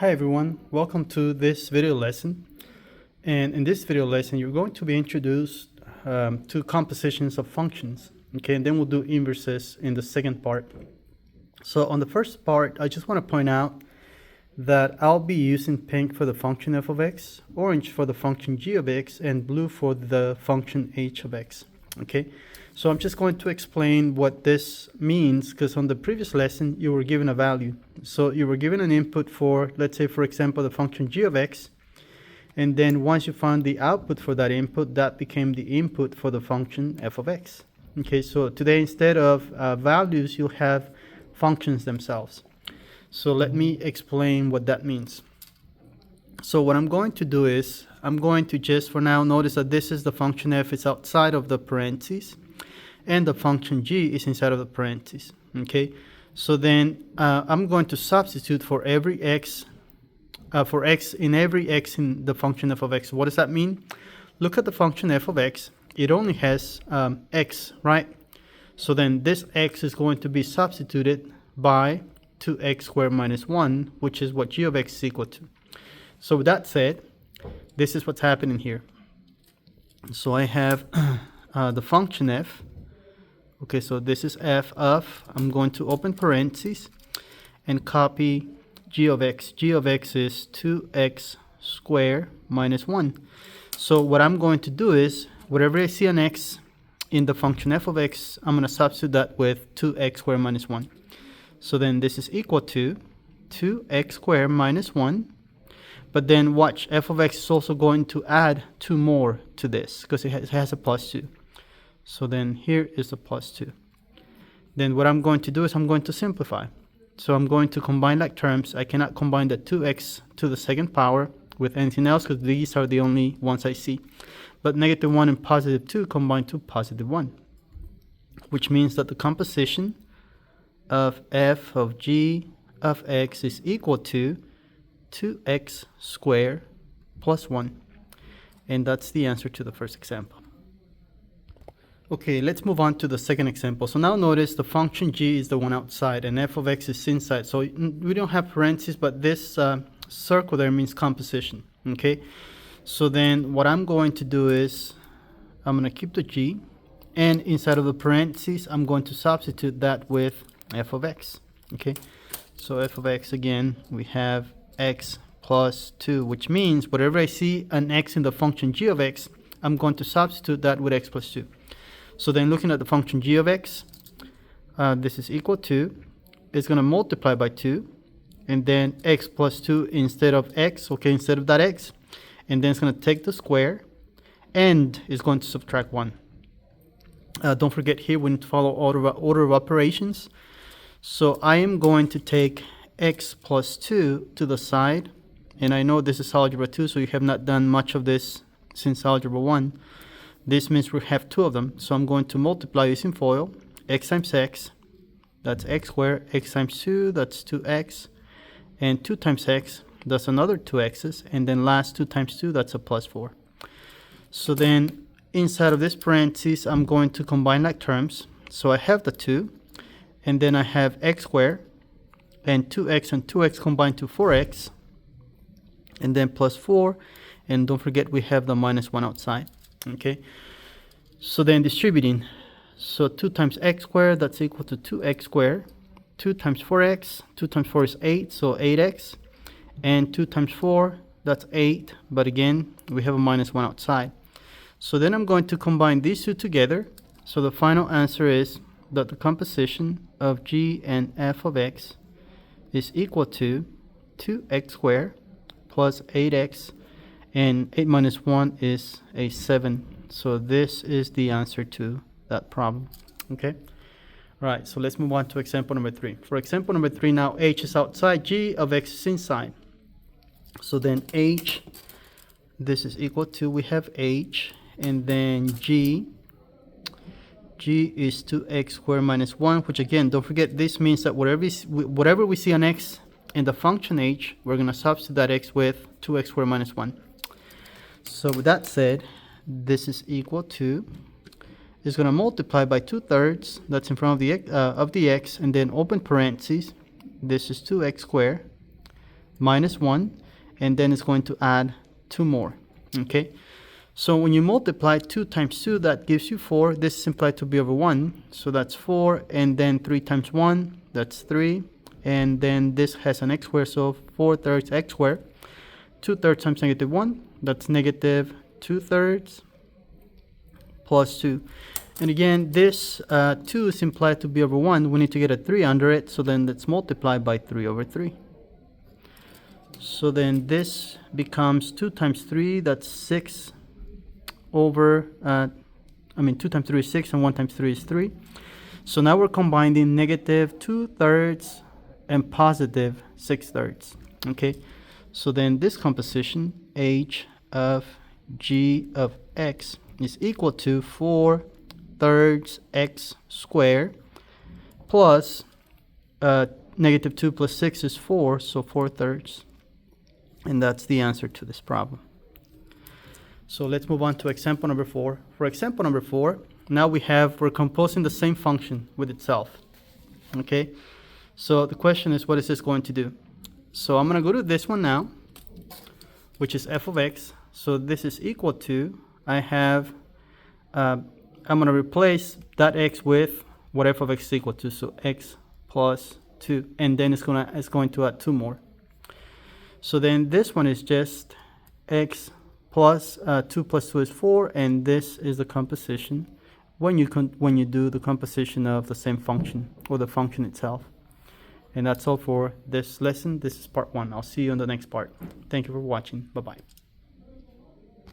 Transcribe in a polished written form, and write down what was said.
Hi everyone, welcome to this video lesson. And in this video lesson, you're going to be introduced to compositions of functions. Okay, and then we'll do inverses in the second part. So on the first part, I just want to point out that I'll be using pink for the function f of x, orange for the function g of x, and blue for the function h of x. Okay, so I'm just going to explain what this means, because on the previous lesson you were given a value. So you were given an input for, let's say for example, the function g of x, and then once you found the output for that input, that became the input for the function f of x. Okay, so today instead of values, you'll have functions themselves. So let me explain what that means. So what I'm going to do is, I'm going to just for now notice that this is the function f is outside of the parentheses, and the function g is inside of the parentheses. Okay, so then I'm going to substitute for every x, for x in every x in the function f of x. What does that mean? Look at the function f of x. It only has x, right? So then this x is going to be substituted by 2x squared minus 1, which is what g of x is equal to. So with that said, this is what's happening here. So I have the function f. Okay, so this is f of, I'm going to open parentheses and copy g of x. G of x is 2x squared minus 1. So what I'm going to do is, wherever I see an x in the function f of x, I'm going to substitute that with 2x squared minus 1. So then this is equal to 2x squared minus 1. But then watch, f of x is also going to add 2 more to this, because it has a plus 2. So then here is a plus 2. Then what I'm going to do is I'm going to simplify. So I'm going to combine like terms. I cannot combine the 2x to the second power with anything else, because these are the only ones I see. But negative 1 and positive 2 combine to positive 1, which means that the composition of f of g of x is equal to 2x squared plus 1. And that's the answer to the first example. Okay, let's move on to the second example. So now notice the function g is the one outside and f of x is inside. So we don't have parentheses, but this circle there means composition. Okay, so then what I'm going to do is I'm going to keep the g, and inside of the parentheses I'm going to substitute that with f of x. Okay, so f of x, again we have x plus 2, which means whatever I see an x in the function g of x, I'm going to substitute that with x plus 2. So then looking at the function g of x, this is equal to, it's going to multiply by 2, and then x plus 2 instead of x, okay, instead of that x, and then it's going to take the square, and it's going to subtract 1. Don't forget here we need to follow order of operations. So I am going to take x plus 2 to the side, and I know this is algebra 2, so you have not done much of this since algebra 1. This means we have 2 of them, so I'm going to multiply using FOIL. X times x, that's x squared. X times 2, that's 2x. And 2 times x, that's another 2x's. And then last 2 times 2, that's a plus 4. So then inside of this parentheses, I'm going to combine like terms. So I have the 2, and then I have x squared, and 2x and 2x combine to 4x, and then plus 4. And don't forget we have the minus 1 outside. Okay, so then distributing, so 2 times x squared, that's equal to 2x squared. 2 times 4x, 2 times 4 is 8, so 8x, and 2 times 4, that's 8, but again we have a minus 1 outside. So then I'm going to combine these two together. So the final answer is that the composition of g and f of x is equal to 2x squared plus 8x, and 8 minus 1 is a 7. So this is the answer to that problem. Okay, right, so let's move on to example number 3. For example number 3, now h is outside, g of x is inside. So then h, this is equal to, we have h, and then g is 2x squared minus 1, which again, don't forget, this means that whatever we see an x in the function h, we're going to substitute that x with 2x squared minus 1. So with that said, this is equal to, is going to multiply by 2/3, that's in front of the x, and then open parentheses, this is 2x squared minus 1, and then it's going to add 2 more, okay? So when you multiply 2 times 2, that gives you 4. This is implied to be over 1, so that's 4, and then 3 times 1, that's 3, and then this has an x squared, so 4/3 x squared. 2/3 times negative 1, that's negative 2/3 plus 2. And again, this 2 is implied to be over 1. We need to get a 3 under it, so then let's multiply by 3 over 3. So then this becomes 2 times 3, that's 6 over, 2 times 3 is 6, and 1 times 3 is 3. So now we're combining negative 2/3 and positive 6/3, okay? So then this composition, h of g of x, is equal to 4/3 x squared plus negative 2 plus 6 is 4, so 4/3. And that's the answer to this problem. So let's move on to example number 4. For example number 4, now we're composing the same function with itself, okay? So the question is, what is this going to do? So I'm going to go to this one now, which is f of x. So this is equal to, I'm going to replace that x with what f of x is equal to, so x plus 2, and then it's going to add 2 more. So then this one is just x plus 2 plus 2 is 4, and this is the composition when you do the composition of the same function or the function itself. And that's all for this lesson. This is part 1. I'll see you on the next part. Thank you for watching. Bye-bye.